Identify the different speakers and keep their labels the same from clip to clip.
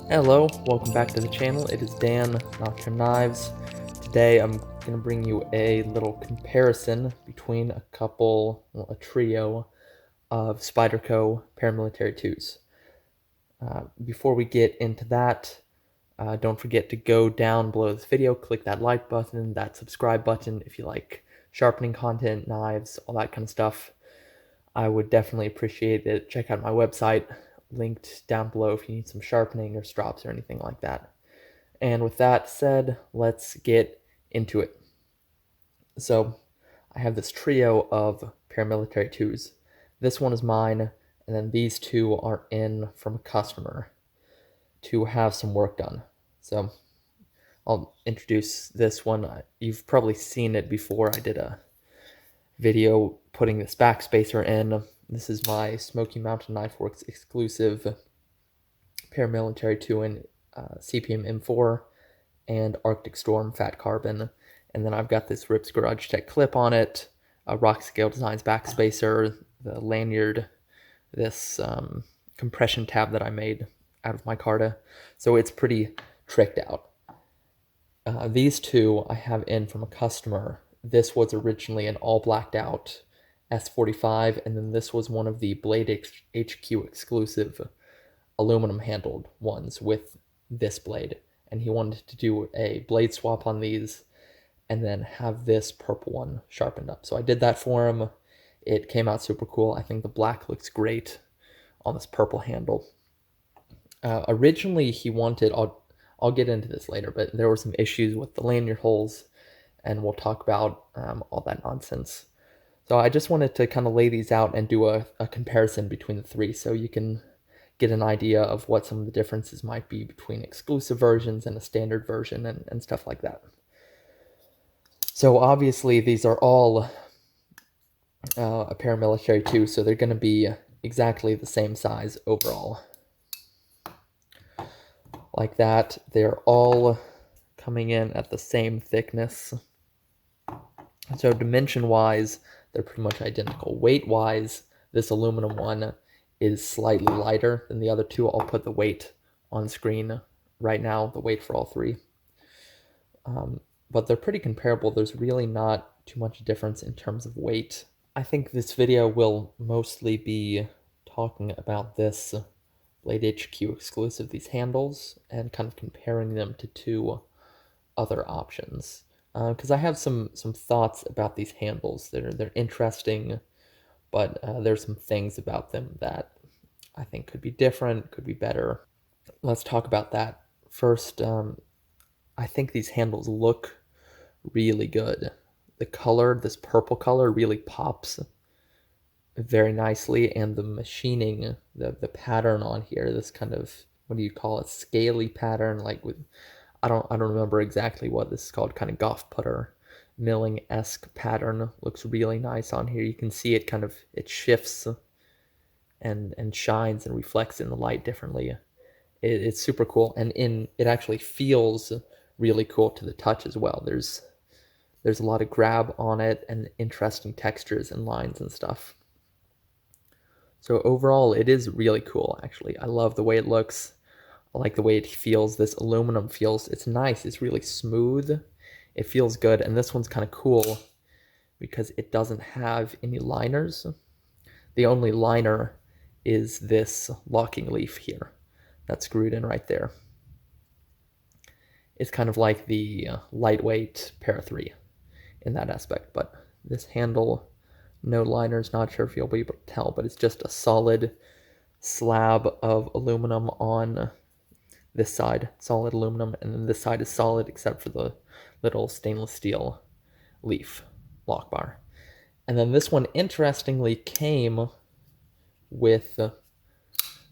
Speaker 1: Hello, welcome back to the channel. It is Dan, Nocturne Knives. Today I'm going to bring you a little comparison between a trio of Spyderco Paramilitary 2s. Before we get into that, don't forget to go down below this video, click that like button, that subscribe button if you like sharpening content, knives, all that kind of stuff. I would definitely appreciate it. Check out my website, linked down below if you need some sharpening or strops or anything like that. And with that said, let's get into it. So I have this trio of Paramilitary 2s. This one is mine, and then these two are in from a customer to have some work done. So I'll introduce this one. You've probably seen it before. I did a video putting this backspacer in. This is my Smoky Mountain Knife Works exclusive Paramilitary 2 in CPM M4 and Arctic Storm Fat Carbon. And then I've got this Rips Garage Tech clip on it, a Rock Scale Designs backspacer, the Lanyard, this compression tab that I made out of micarta. So it's pretty tricked out. These two I have in from a customer. This was originally an all blacked out S45, and then this was one of the Blade HQ exclusive aluminum handled ones with this blade. And he wanted to do a blade swap on these and then have this purple one sharpened up. So I did that for him. It came out super cool. I think the black looks great on this purple handle. Originally he wanted, I'll get into this later, but there were some issues with the lanyard holes, and we'll talk about all that nonsense. So I just wanted to kind of lay these out and do a comparison between the three so you can get an idea of what some of the differences might be between exclusive versions and a standard version and stuff like that. So obviously these are all a Paramilitary 2, so they're going to be exactly the same size overall. Like that, they're all coming in at the same thickness. So dimension-wise, they're pretty much identical. Weight-wise, this aluminum one is slightly lighter than the other two. I'll put the weight on screen right now, the weight for all three. But they're pretty comparable. There's really not too much difference in terms of weight. I think this video will mostly be talking about this Blade HQ exclusive, these handles, and kind of comparing them to two other options. Because I have some thoughts about these handles. They're interesting, but there's some things about them that I think could be different, could be better. Let's talk about that. First, I think these handles look really good. The color, this purple color, really pops very nicely, and the machining, the pattern on here, this kind of, what do you call it, scaly pattern, like with, I don't remember exactly what this is called, kind of golf putter milling-esque pattern, looks really nice on here. You can see it kind of, it shifts and shines and reflects in the light differently. It's super cool, and it actually feels really cool to the touch as well. There's a lot of grab on it and interesting textures and lines and stuff. So overall, it is really cool, actually. I love the way it looks. I like the way it feels. This aluminum feels, it's nice. It's really smooth. It feels good. And this one's kind of cool because it doesn't have any liners. The only liner is this locking leaf here that's screwed in right there. It's kind of like the lightweight Para 3 in that aspect. But this handle, no liners, not sure if you'll be able to tell, but it's just a solid slab of aluminum on this side, solid aluminum, and then this side is solid except for the little stainless steel leaf lock bar. And then this one, interestingly, came with the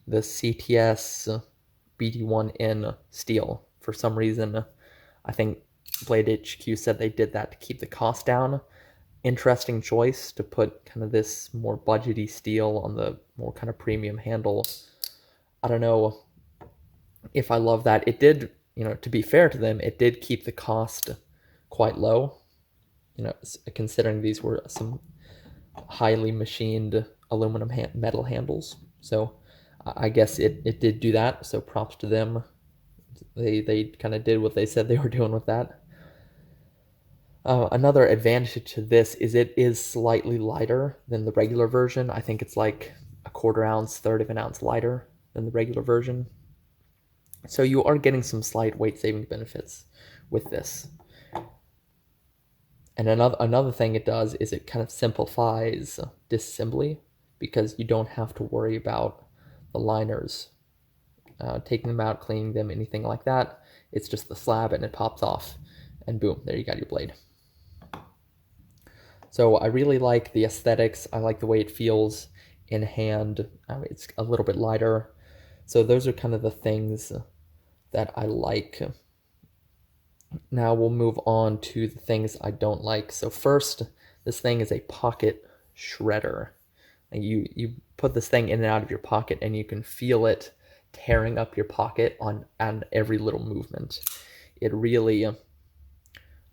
Speaker 1: CTS BD1N steel. For some reason, I think Blade HQ said they did that to keep the cost down. Interesting choice to put kind of this more budgety steel on the more kind of premium handle. I don't know if I love that. It did, to be fair to them, it did keep the cost quite low. Considering these were some highly machined aluminum metal handles. So I guess it did do that. So props to them. They kind of did what they said they were doing with that. Another advantage to this is it is slightly lighter than the regular version. I think it's like a quarter ounce, third of an ounce lighter than the regular version. So you are getting some slight weight saving benefits with this. And another thing it does is it kind of simplifies disassembly because you don't have to worry about the liners, taking them out, cleaning them, anything like that. It's just the slab and it pops off, and boom, there you got your blade. So I really like the aesthetics. I like the way it feels in hand. It's a little bit lighter. So those are kind of the things that I like. Now we'll move on to the things I don't like. So first, this thing is a pocket shredder. And you put this thing in and out of your pocket and you can feel it tearing up your pocket on every little movement. It really, I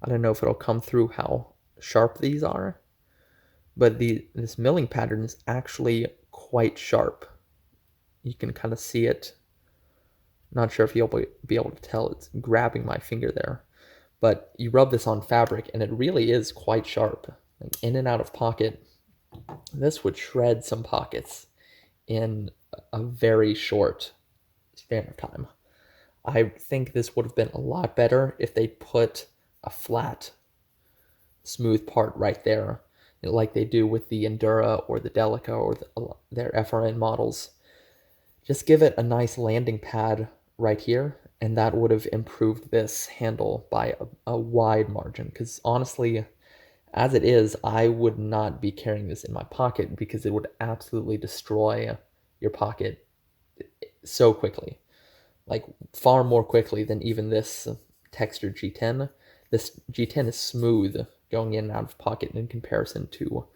Speaker 1: don't know if it'll come through how sharp these are, but this milling pattern is actually quite sharp. You can kind of see it. Not sure if you'll be able to tell. It's grabbing my finger there. But you rub this on fabric and it really is quite sharp. Like in and out of pocket. This would shred some pockets in a very short span of time. I think this would have been a lot better if they put a flat, smooth part right there, like they do with the Endura or the Delica or their FRN models. Just give it a nice landing pad right here, and that would have improved this handle by a wide margin. Because honestly, as it is, I would not be carrying this in my pocket because it would absolutely destroy your pocket so quickly. Like far more quickly than even this textured G10. This G10 is smooth going in and out of pocket in comparison to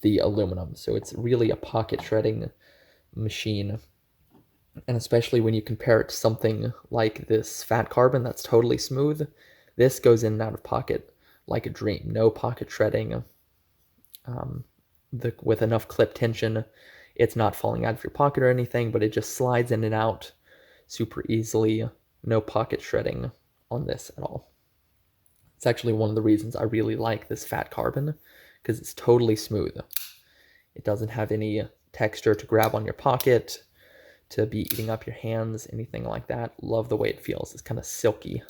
Speaker 1: the aluminum. So it's really a pocket shredding machine. And especially when you compare it to something like this fat carbon that's totally smooth, this goes in and out of pocket like a dream. No pocket shredding. With enough clip tension, it's not falling out of your pocket or anything, but it just slides in and out super easily. No pocket shredding on this at all. It's actually one of the reasons I really like this fat carbon, because it's totally smooth. It doesn't have any texture to grab on your pocket, to be eating up your hands, anything like that. Love the way it feels. It's kind of silky.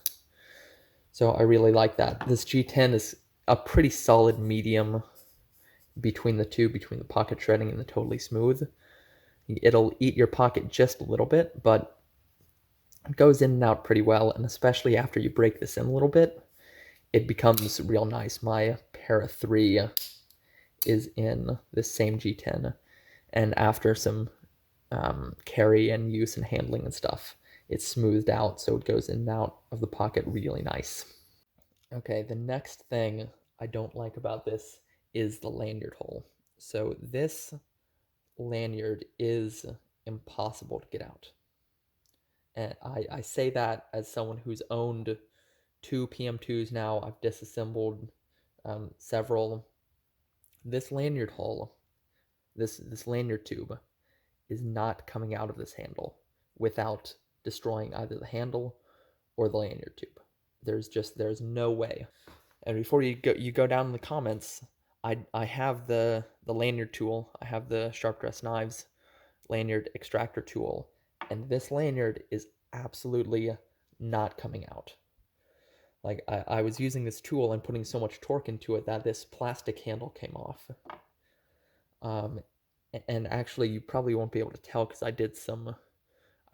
Speaker 1: So I really like that. This G10 is a pretty solid medium between the two, between the pocket shredding and the totally smooth. It'll eat your pocket just a little bit, but it goes in and out pretty well, and especially after you break this in a little bit, it becomes real nice. My Para 3 is in this same G10, and after some carry and use and handling and stuff, it's smoothed out, so it goes in and out of the pocket really nice. Okay, the next thing I don't like about this is the lanyard hole. So this lanyard is impossible to get out. And I say that as someone who's owned two PM2s now. I've disassembled several. This lanyard hole, this lanyard tube, is not coming out of this handle without destroying either the handle or the lanyard tube. There's no way. And before you go down in the comments, I have the lanyard tool. I have the Sharp Dress Knives lanyard extractor tool, and this lanyard is absolutely not coming out. Like I was using this tool and putting so much torque into it that this plastic handle came off. And actually you probably won't be able to tell because I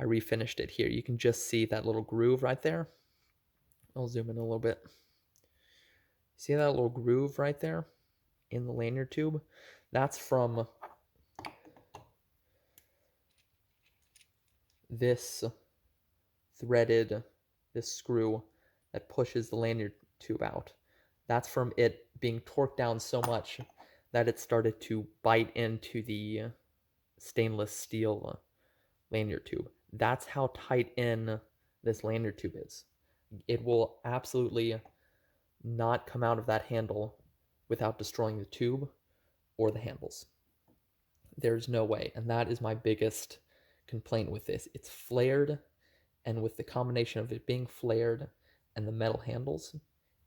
Speaker 1: refinished it here. You can just see that little groove right there. I'll zoom in a little bit. See that little groove right there in the lanyard tube? That's from this this screw that pushes the lanyard tube out. That's from it being torqued down so much that it started to bite into the stainless steel lanyard tube. That's how tight in this lanyard tube is. It will absolutely not come out of that handle without destroying the tube or the handles. There's no way. And that is my biggest complaint with this. It's flared, and with the combination of it being flared and the metal handles,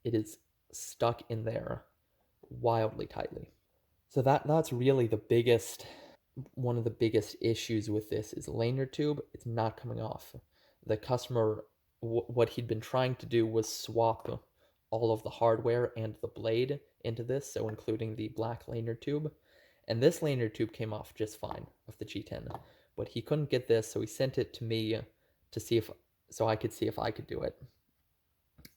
Speaker 1: it is stuck in there wildly tightly. So that's really the biggest one of the biggest issues with this is lanyard tube. It's not coming off. The customer, what he'd been trying to do was swap all of the hardware and the blade into this, so including the black lanyard tube. And this lanyard tube came off just fine of the G10, but he couldn't get this, so he sent it to me to see if so I could see if I could do it.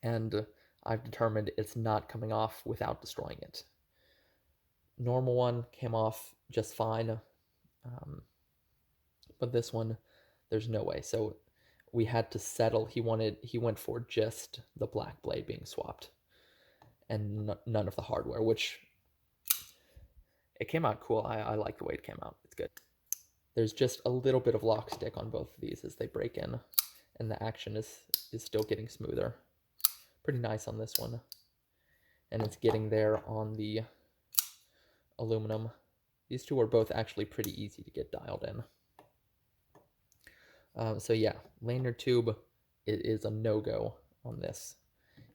Speaker 1: And I've determined it's not coming off without destroying it. Normal one came off just fine. But this one, there's no way. So we had to settle. He went for just the black blade being swapped and none of the hardware, which it came out cool. I like the way it came out. It's good. There's just a little bit of lock stick on both of these as they break in, and the action is still getting smoother. Pretty nice on this one. And it's getting there on the aluminum. These two are both actually pretty easy to get dialed in. So yeah, lanyard tube, it is a no-go on this.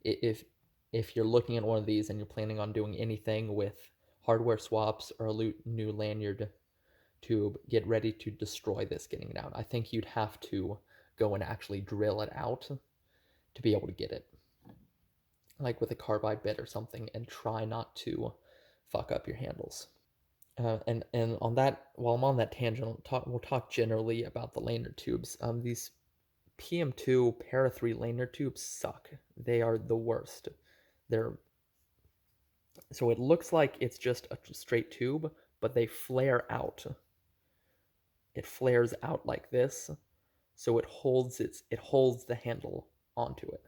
Speaker 1: If you're looking at one of these and you're planning on doing anything with hardware swaps or a new lanyard tube, get ready to destroy this getting it out. I think you'd have to go and actually drill it out to be able to get it, like with a carbide bit or something, and try not to fuck up your handles. And on that, while I'm on that tangent, we'll talk generally about the lanyard tubes. These PM2 Para 3 lanyard tubes suck. They are the worst. So it looks like it's just a straight tube, but they flare out. It flares out like this, so it holds the handle onto it,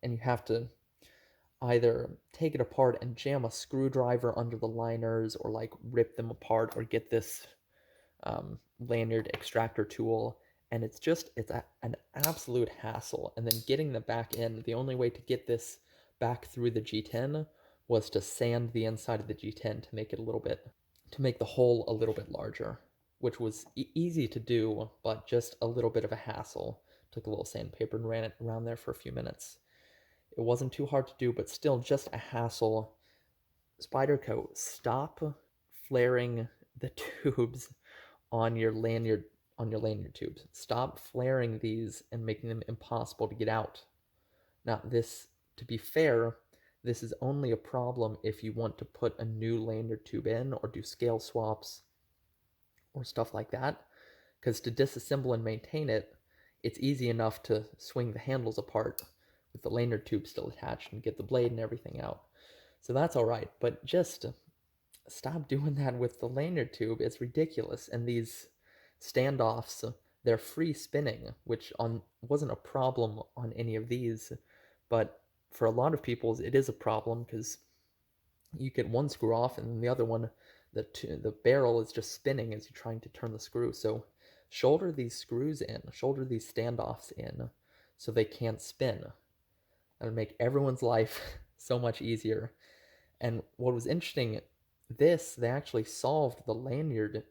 Speaker 1: and you have to either take it apart and jam a screwdriver under the liners, or like rip them apart, or get this lanyard extractor tool, and it's an absolute hassle. And then getting the back in, the only way to get this back through the G10 was to sand the inside of the G10 to make the hole a little bit larger, which was easy to do, but just a little bit of a hassle. Took a little sandpaper and ran it around there for a few minutes. It wasn't too hard to do, but still just a hassle. Spyderco, stop flaring the tubes on your lanyard tubes. Stop flaring these and making them impossible to get out. Now, this, to be fair, this is only a problem if you want to put a new lanyard tube in or do scale swaps or stuff like that, because to disassemble and maintain it, it's easy enough to swing the handles apart with the lanyard tube still attached and get the blade and everything out. So that's all right, but just stop doing that with the lanyard tube. It's ridiculous. And these standoffs, they're free spinning, which wasn't a problem on any of these, but for a lot of people it is a problem, because you get one screw off and then the other one, the barrel is just spinning as you're trying to turn the screw. So shoulder these screws in, shoulder these standoffs in, so they can't spin. That would make everyone's life so much easier. And what was interesting, they actually solved the lanyard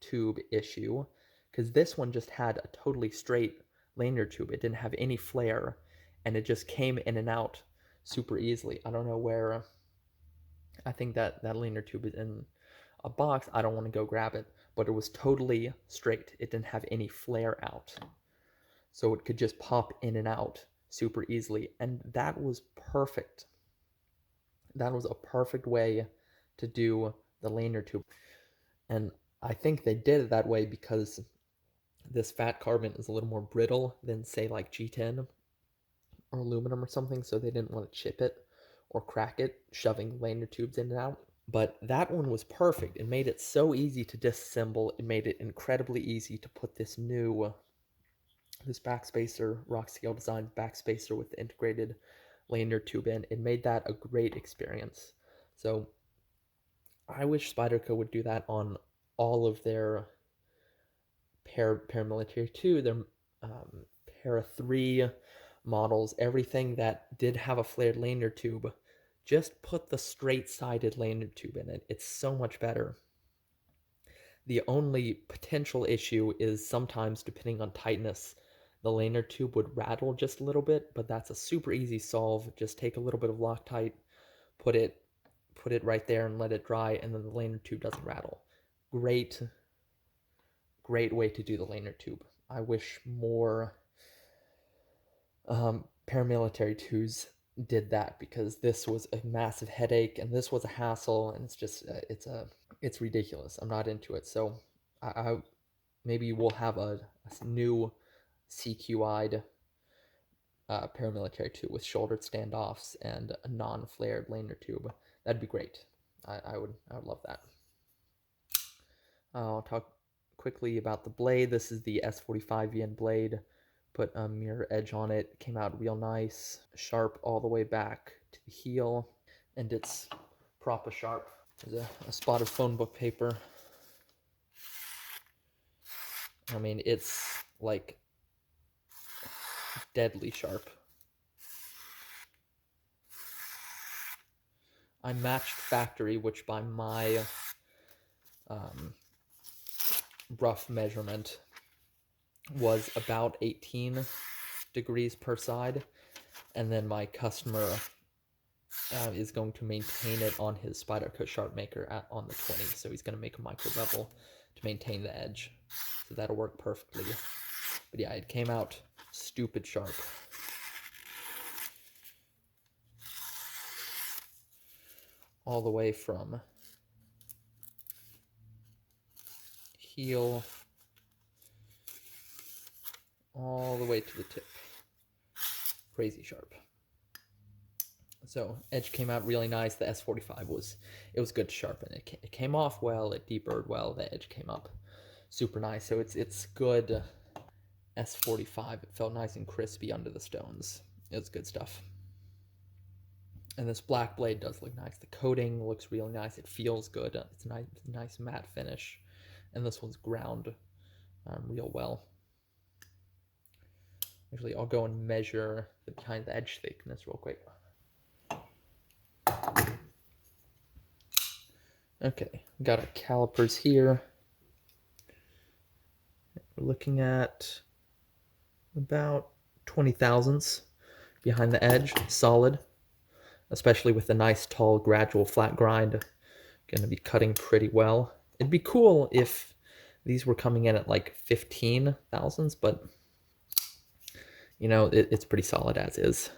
Speaker 1: tube issue, because this one just had a totally straight lanyard tube. It didn't have any flare, and it just came in and out super easily. I don't know where. I think that lanyard tube is in a box. I don't want to go grab it, but it was totally straight. It didn't have any flare out, so it could just pop in and out super easily, and that was perfect. That was a perfect way to do the lanyard tube. And I think they did it that way because this fat carbon is a little more brittle than, say, like G10 or aluminum or something, so they didn't want to chip it or crack it, shoving lanyard tubes in and out. But that one was perfect. It made it so easy to disassemble. It made it incredibly easy to put this backspacer, Rockscale designed backspacer with the integrated lanyard tube in. It made that a great experience. So I wish Spyderco would do that on all of their Paramilitary 2, their Para 3 models, everything that did have a flared lanyard tube. Just put the straight-sided lanyard tube in it. It's so much better. The only potential issue is sometimes, depending on tightness, the lanyard tube would rattle just a little bit, but that's a super easy solve. Just take a little bit of Loctite, put it right there and let it dry, and then the lanyard tube doesn't rattle. Great, great way to do the lanyard tube. I wish more paramilitary twos did that, because this was a massive headache and this was a hassle, and it's just it's ridiculous. I'm not into it. So I maybe we'll have a new CQI'd paramilitary tube with shouldered standoffs and a non-flared lanyard tube. That'd be great. I would love that. I'll talk quickly about the blade. This is the S45 VN blade. Put a mirror edge on it. Came out real nice. Sharp all the way back to the heel. And it's proper sharp. There's a spot of phone book paper. I mean, it's like deadly sharp. I matched factory, which by my rough measurement was about 18 degrees per side, and then my customer is going to maintain it on his Spyderco sharp maker on the 20, so he's going to make a micro bevel to maintain the edge, so that'll work perfectly. But yeah, it came out stupid sharp. All the way from heel all the way to the tip. Crazy sharp. So edge came out really nice. The S45 was good to sharpen. It came off well. It deburred well. The edge came up super nice. So it's good S45. It felt nice and crispy under the stones. It's good stuff. And this black blade does look nice. The coating looks really nice. It feels good. It's a nice matte finish. And this one's ground real well. Actually, I'll go and measure the behind the edge thickness real quick. Okay, got our calipers here. We're looking at about 20 thousandths behind the edge, solid, especially with the nice, tall, gradual flat grind. Gonna be cutting pretty well. It'd be cool if these were coming in at like 15 thousandths, but you know, it's pretty solid as is.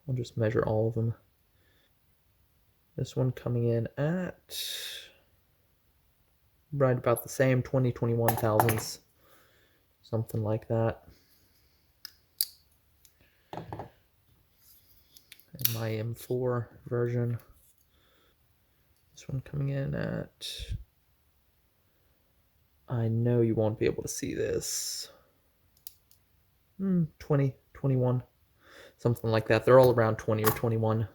Speaker 1: I'll just measure all of them. This one coming in at right about the same, 20, 21 thousandths, something like that. And my M4 version. This one coming in at, I know you won't be able to see this, 20, 21, something like that. They're all around 20 or 21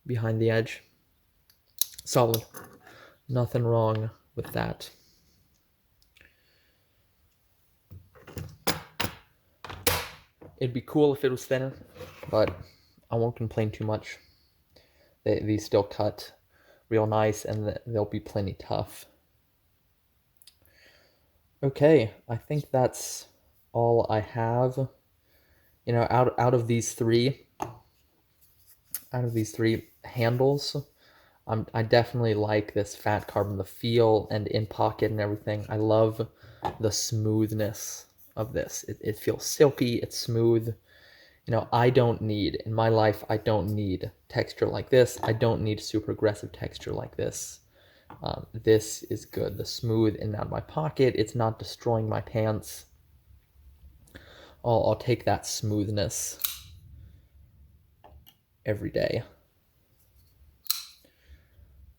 Speaker 1: behind the edge. Solid. Nothing wrong with that. It'd be cool if it was thinner, but I won't complain too much. These still cut real nice, and they'll be plenty tough. Okay, I think that's all I have. You know, out of these three handles, I definitely like this fat carbon, the feel and in pocket and everything. I love the smoothness of this. It feels silky, it's smooth. You know, I don't need, in my life, I don't need texture like this. I don't need super aggressive texture like this. This is good. The smooth in and out of my pocket. It's not destroying my pants. I'll take that smoothness every day.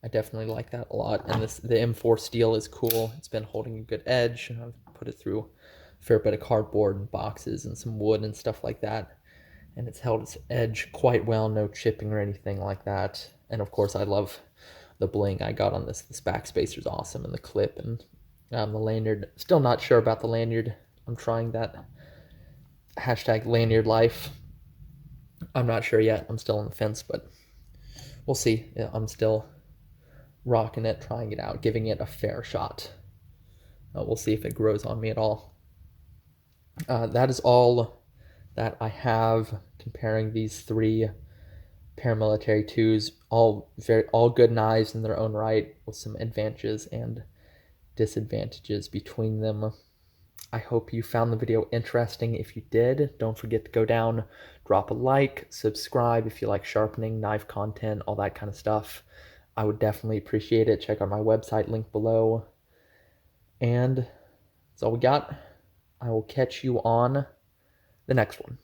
Speaker 1: I definitely like that a lot. And the M4 steel is cool. It's been holding a good edge. I've put it through a fair bit of cardboard and boxes and some wood and stuff like that. And it's held its edge quite well, no chipping or anything like that. And of course, I love the bling I got on this. This backspacer is awesome, and the clip and the lanyard. Still not sure about the lanyard. I'm trying that hashtag lanyard life. I'm not sure yet. I'm still on the fence, but we'll see. Yeah, I'm still rocking it, trying it out, giving it a fair shot. We'll see if it grows on me at all. That is all that I have comparing these three Paramilitary 2s, all good knives in their own right, with some advantages and disadvantages between them. I hope you found the video interesting. If you did, don't forget to go down, drop a like, subscribe if you like sharpening, knife content, all that kind of stuff. I would definitely appreciate it. Check out my website, link below. And that's all we got. I will catch you on the next one.